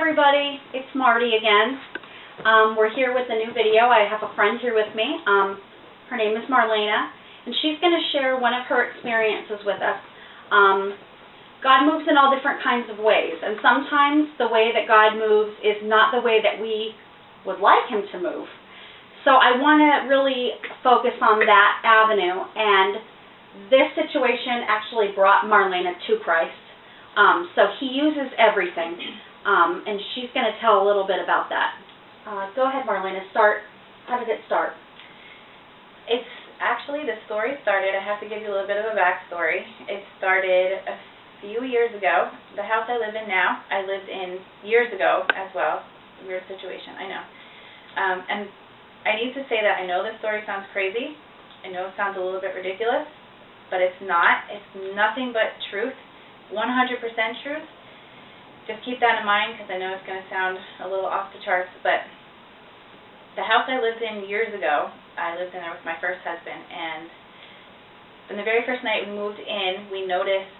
everybody, it's Marty again. We're here with a new video. I have a friend here with me. Her name is Marlana, and she's going to share one of her experiences with us. God moves in all different kinds of ways, and sometimes the way that God moves is not the way that we would like Him to move. So I want to really focus on that avenue, and this situation actually brought Marlana to Christ. So He uses everything, and she's going to tell a little bit about that. Go ahead, Marlana. How did it start? It's actually, the story started, I have to give you a little bit of a backstory. It started a few years ago. The house I live in now, I lived in years ago as well. Weird situation, I know. And I need to say that I know this story sounds crazy. I know it sounds a little bit ridiculous, but it's not. It's nothing but truth. 100% truth. Just keep that in mind, because I know it's going to sound a little off the charts, but the house I lived in years ago, I lived in there with my first husband, and from the very first night we moved in, we noticed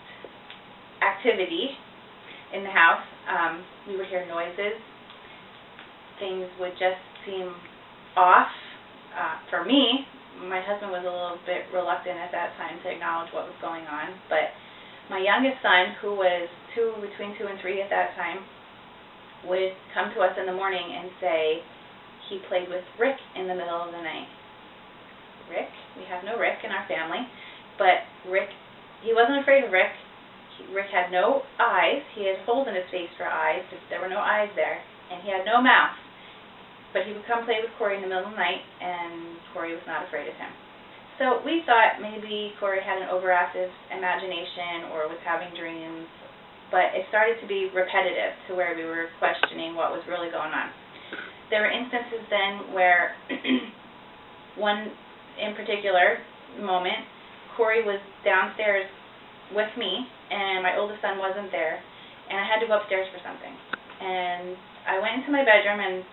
activity in the house. We would hear noises. Things would just seem off. For me, my husband was a little bit reluctant at that time to acknowledge what was going on, but my youngest son, who was between 2 and 3 at that time, would come to us in the morning and say he played with Rick in the middle of the night. Rick? We have no Rick in our family, but Rick, he wasn't afraid of Rick. Rick had no eyes. He had holes in his face for eyes. There were no eyes there, and he had no mouth. But he would come play with Corey in the middle of the night, and Corey was not afraid of him. So we thought maybe Corey had an overactive imagination or was having dreams, but it started to be repetitive to where we were questioning what was really going on. There were instances then where one in particular moment, Corey was downstairs with me, and my oldest son wasn't there, and I had to go upstairs for something. And I went into my bedroom, and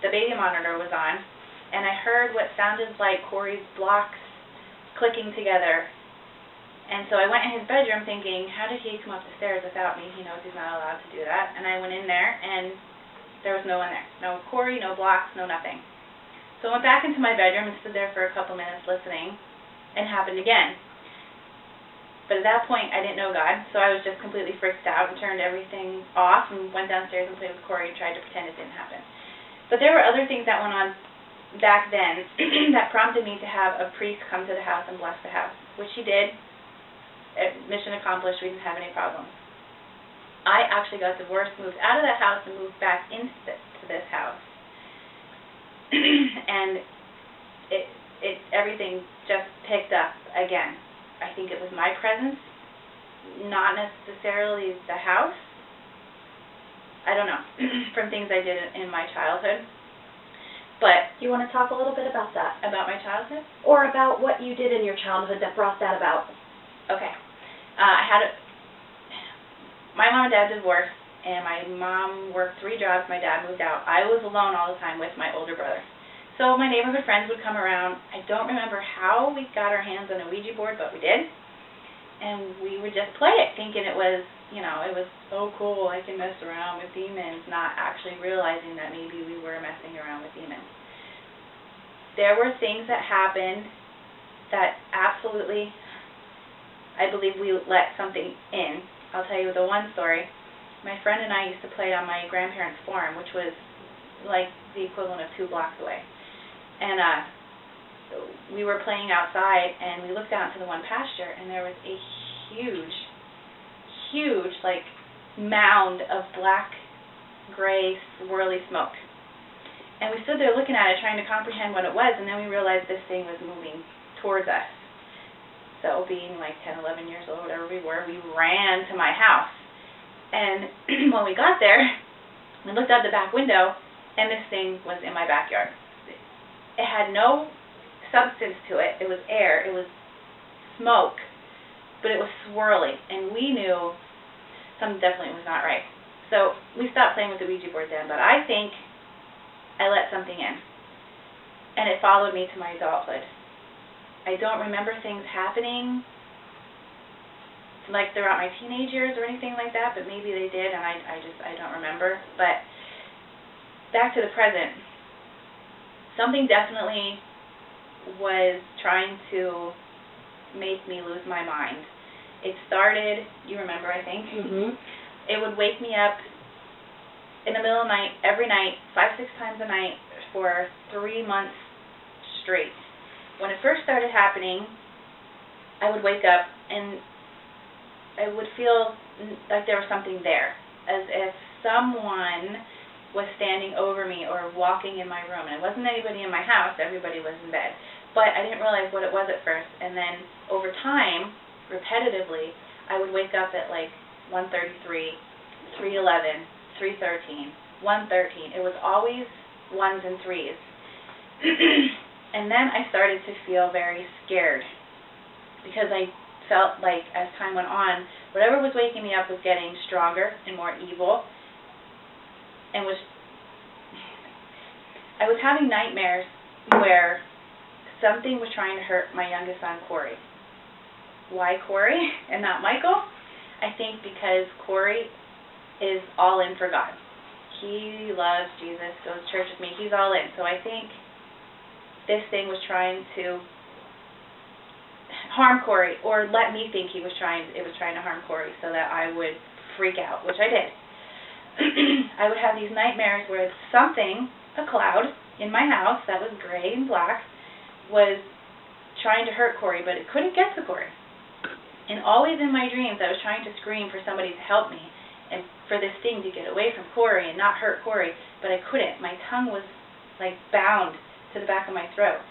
the baby monitor was on, and I heard what sounded like Corey's blocks clicking together. And so I went in his bedroom thinking, how did he come up the stairs without me? He knows he's not allowed to do that. And I went in there, and there was no one there. No Corey, no blocks, no nothing. So I went back into my bedroom and stood there for a couple minutes listening, and it happened again. But at that point, I didn't know God, so I was just completely freaked out and turned everything off and went downstairs and played with Corey and tried to pretend it didn't happen. But there were other things that went on back then that prompted me to have a priest come to the house and bless the house, which he did. Mission accomplished. We didn't have any problems. I actually got divorced, moved out of that house, and moved back into this house. And everything just picked up again. I think it was my presence, not necessarily the house. I don't know, from things I did in my childhood. But you want to talk a little bit about that? About my childhood? Or about what you did in your childhood that brought that about? Okay. My mom and dad divorced, and my mom worked 3 jobs. My dad moved out. I was alone all the time with my older brother. So my neighborhood friends would come around. I don't remember how we got our hands on a Ouija board, but we did. And we would just play it, thinking it was, it was so cool, I can mess around with demons, not actually realizing that maybe we were messing around with demons. There were things that happened that absolutely, I believe we let something in. I'll tell you the one story. My friend and I used to play on my grandparents' farm, which was like the equivalent of 2 blocks away. And we were playing outside, and we looked out into the one pasture, and there was a huge, like, mound of black, gray, swirly smoke. And we stood there looking at it, trying to comprehend what it was, and then we realized this thing was moving towards us. So being like 10, 11 years old, whatever we were, we ran to my house. And when we got there, we looked out the back window, and this thing was in my backyard. It had no substance to it. It was air. It was smoke, but it was swirling, and we knew something definitely was not right. So we stopped playing with the Ouija board then, but I think I let something in, and it followed me to my adulthood. I don't remember things happening like throughout my teenage years or anything like that, but maybe they did, and I don't remember. But back to the present, something definitely was trying to make me lose my mind. It started, you remember, I think? Mhm. It would wake me up in the middle of the night, every night, 5-6 times a night for 3 months straight. When it first started happening, I would wake up and I would feel like there was something there, as if someone was standing over me or walking in my room. And it wasn't anybody in my house, everybody was in bed. But I didn't realize what it was at first. And then over time, repetitively, I would wake up at like 1:33, 3:11, 3:13, 1:13. It was always 1s and 3s. And then I started to feel very scared because I felt like as time went on, whatever was waking me up was getting stronger and more evil, and I was having nightmares where something was trying to hurt my youngest son, Corey. Why Corey and not Michael? I think because Corey is all in for God. He loves Jesus, goes to church with me. He's all in. So I think this thing was trying to harm Corey, or let me think it was trying to harm Corey so that I would freak out, which I did. I would have these nightmares where something, a cloud in my house that was gray and black, was trying to hurt Corey, but it couldn't get to Corey. And always in my dreams, I was trying to scream for somebody to help me and for this thing to get away from Corey and not hurt Corey, but I couldn't. My tongue was like bound to the back of my throat.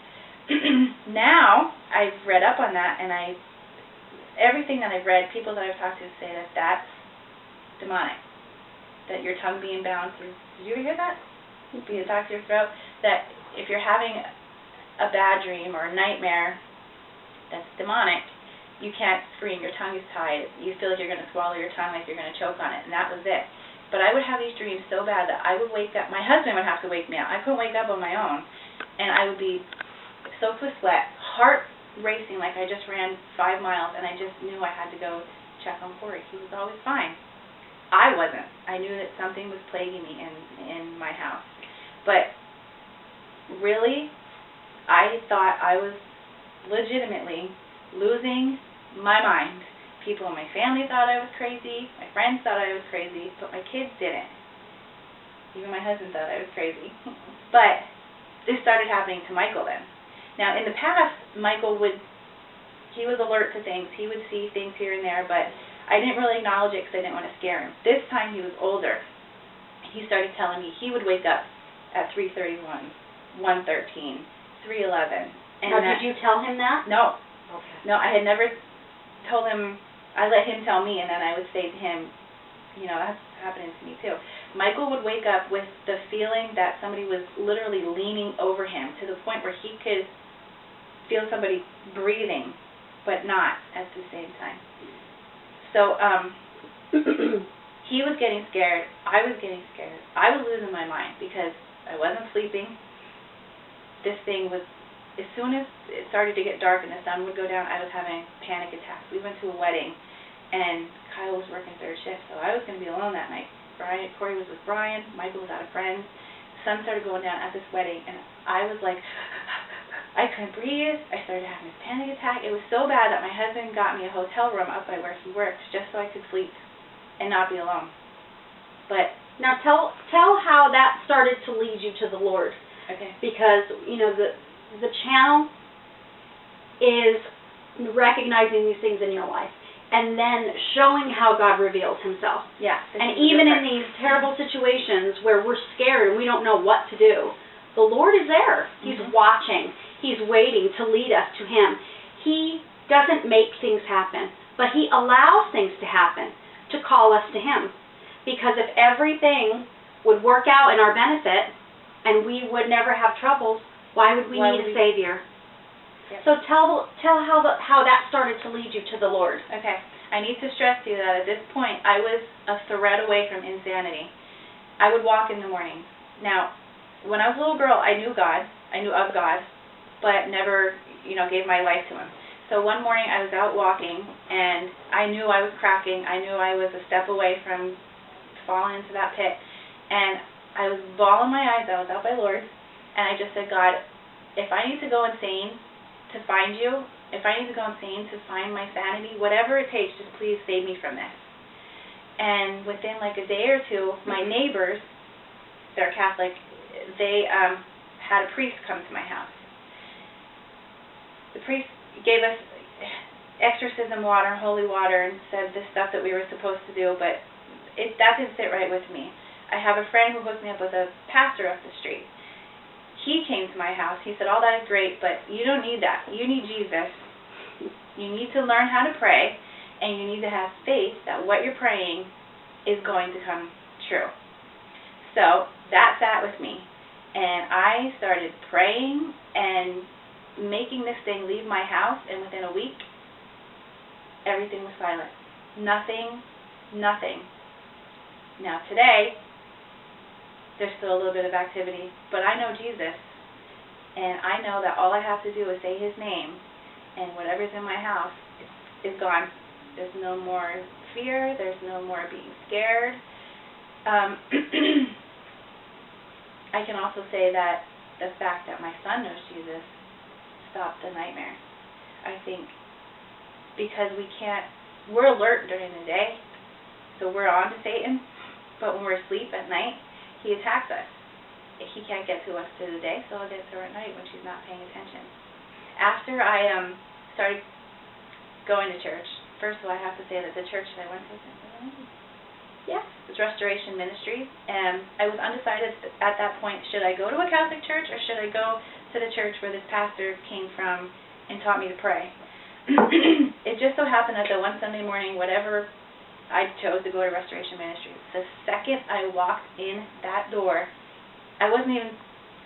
Now, I've read up on that, and everything that I've read, people that I've talked to say that that's demonic. That your tongue being bound to, did you ever hear that? Being stuck to your throat? That if you're having a bad dream or a nightmare that's demonic, you can't scream, your tongue is tied, you feel like you're going to swallow your tongue, like you're going to choke on it, and that was it. But I would have these dreams so bad that I would wake up, my husband would have to wake me up, I couldn't wake up on my own, and I would be soaked with sweat, heart racing like I just ran 5 miles, and I just knew I had to go check on Corey. He was always fine. I wasn't. I knew that something was plaguing me in my house. But really, I thought I was legitimately losing my mind. People in my family thought I was crazy. My friends thought I was crazy, but my kids didn't. Even my husband thought I was crazy. But this started happening to Michael then. Now, in the past, Michael he was alert to things. He would see things here and there, but I didn't really acknowledge it because I didn't want to scare him. This time he was older. He started telling me he would wake up at 3:31, 1:13, 3:11. Now, did you tell him that? No. Okay. No, I had never told him. I let him tell me, and then I would say to him, that's happening to me too. Michael would wake up with the feeling that somebody was literally leaning over him to the point where he could feel somebody breathing, but not at the same time. So he was getting scared. I was getting scared. I was losing my mind because I wasn't sleeping. This thing was, as soon as it started to get dark and the sun would go down, I was having panic attacks. We went to a wedding, and Kyle was working third shift, so I was going to be alone that night. Corey was with Brian. Michael was out of friends. The sun started going down at this wedding, and I was like, I couldn't breathe. I started having this panic attack. It was so bad that my husband got me a hotel room up by where he worked just so I could sleep and not be alone. But now tell how that started to lead you to the Lord. Okay. Because the channel is recognizing these things in your life and then showing how God reveals himself. Yeah. And even in these terrible situations where we're scared and we don't know what to do, the Lord is there. He's watching. He's waiting to lead us to him. He doesn't make things happen, but he allows things to happen to call us to him. Because if everything would work out in our benefit and we would never have troubles, why would we need a Savior? Yep. So tell how that started to lead you to the Lord. Okay. I need to stress to you that at this point I was a thread away from insanity. I would walk in the morning. Now, when I was a little girl, I knew God. I knew of God, but never, gave my life to him. So one morning I was out walking, and I knew I was cracking. I knew I was a step away from falling into that pit. And I was bawling my eyes out. I was out by Lord's, and I just said, God, if I need to go insane to find you, if I need to go insane to find my sanity, whatever it takes, just please save me from this. And within like a day or two, my neighbors, they're Catholic, they had a priest come to my house. The priest gave us exorcism water, holy water, and said the stuff that we were supposed to do, but that didn't sit right with me. I have a friend who hooked me up with a pastor up the street. He came to my house. He said, all that is great, but you don't need that. You need Jesus. You need to learn how to pray, and you need to have faith that what you're praying is going to come true. So that sat with me, and I started praying and making this thing leave my house, and within a week, everything was silent. Nothing. Now today, there's still a little bit of activity, but I know Jesus, and I know that all I have to do is say his name, and whatever's in my house is gone. There's no more fear. There's no more being scared. I can also say that the fact that my son knows Jesus stopped the nightmare. I think because we're alert during the day, so we're on to Satan, but when we're asleep at night, he attacks us. He can't get to us through the day, so he'll get to her at night when she's not paying attention. After I started going to church, first of all, I have to say that the church that I went to, it's Restoration Ministries, and I was undecided at that point, should I go to a Catholic church or should I go to the church where this pastor came from and taught me to pray. It just so happened that the one Sunday morning, whatever, I chose to go to Restoration Ministries. The second I walked in that door, I wasn't even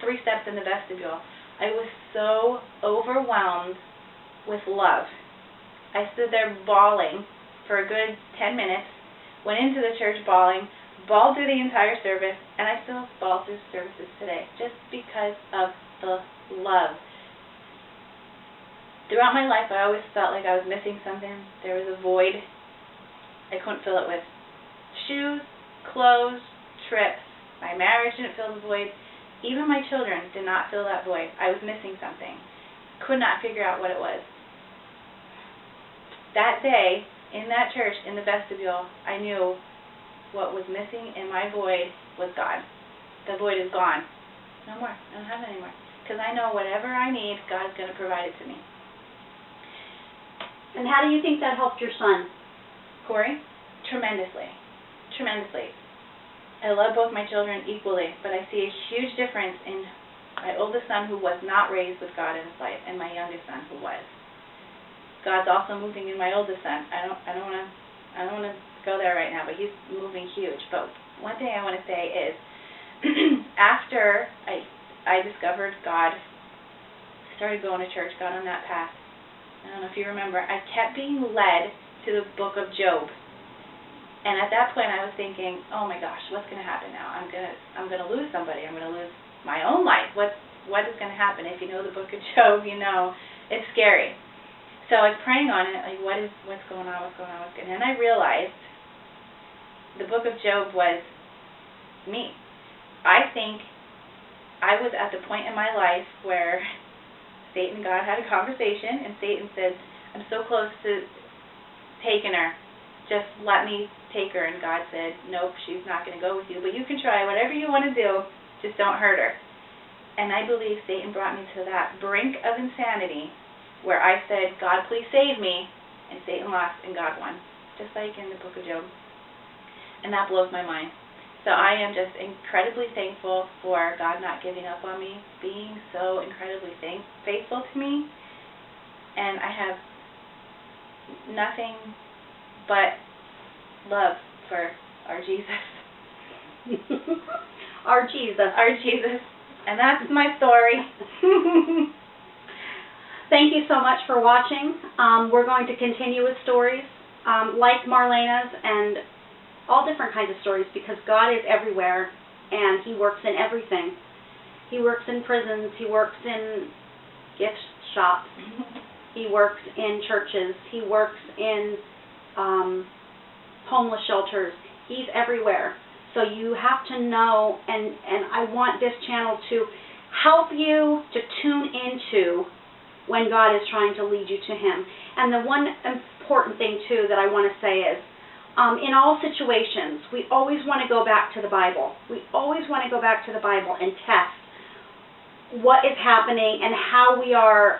3 steps in the vestibule. I was so overwhelmed with love. I stood there bawling for a good 10 minutes, went into the church bawling, bawled through the entire service, and I still bawl through services today, just because of the love. Throughout my life, I always felt like I was missing something. There was a void. I couldn't fill it with shoes, clothes, trips. My marriage didn't fill the void. Even my children did not fill that void. I was missing something. Could not figure out what it was. That day, in that church, in the vestibule, I knew what was missing in my void was God. The void is gone. No more. I don't have it anymore. Because I know whatever I need, God's going to provide it to me. And how do you think that helped your son? Corey? Tremendously. Tremendously. I love both my children equally, but I see a huge difference in my oldest son who was not raised with God in his life and my youngest son who was. God's also moving in my oldest son. I don't want to go there right now, but he's moving huge. But one thing I want to say is after I discovered God, started going to church, got on that path. I don't know if you remember, I kept being led to the book of Job. And at that point I was thinking, oh my gosh, what's going to happen now? I'm going to lose somebody. I'm going to lose my own life. What is going to happen? If you know the book of Job, you know it's scary. So I was praying on it, like what's going on, and then I realized the book of Job was me. I think I was at the point in my life where Satan and God had a conversation, and Satan said, I'm so close to taking her. Just let me take her. And God said, nope, she's not going to go with you, but you can try whatever you want to do, just don't hurt her. And I believe Satan brought me to that brink of insanity where I said, God, please save me, and Satan lost and God won, just like in the book of Job. And that blows my mind. So I am just incredibly thankful for God not giving up on me, being so incredibly faithful to me, and I have nothing but love for our Jesus. Our Jesus. Our Jesus. And that's my story. Thank you so much for watching. We're going to continue with stories like Marlana's and all different kinds of stories, because God is everywhere and He works in everything. He works in prisons. He works in gift shops. He works in churches. He works in homeless shelters. He's everywhere. So you have to know, and I want this channel to help you to tune into when God is trying to lead you to Him. And the one important thing, too, that I want to say is, in all situations, we always want to go back to the Bible. We always want to go back to the Bible and test what is happening and how we are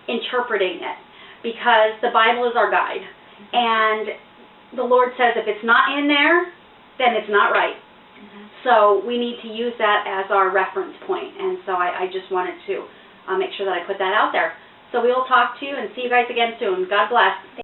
interpreting it, because the Bible is our guide. And the Lord says if it's not in there, then it's not right. So we need to use that as our reference point. And so I just wanted to make sure that I put that out there. So we'll talk to you and see you guys again soon. God bless.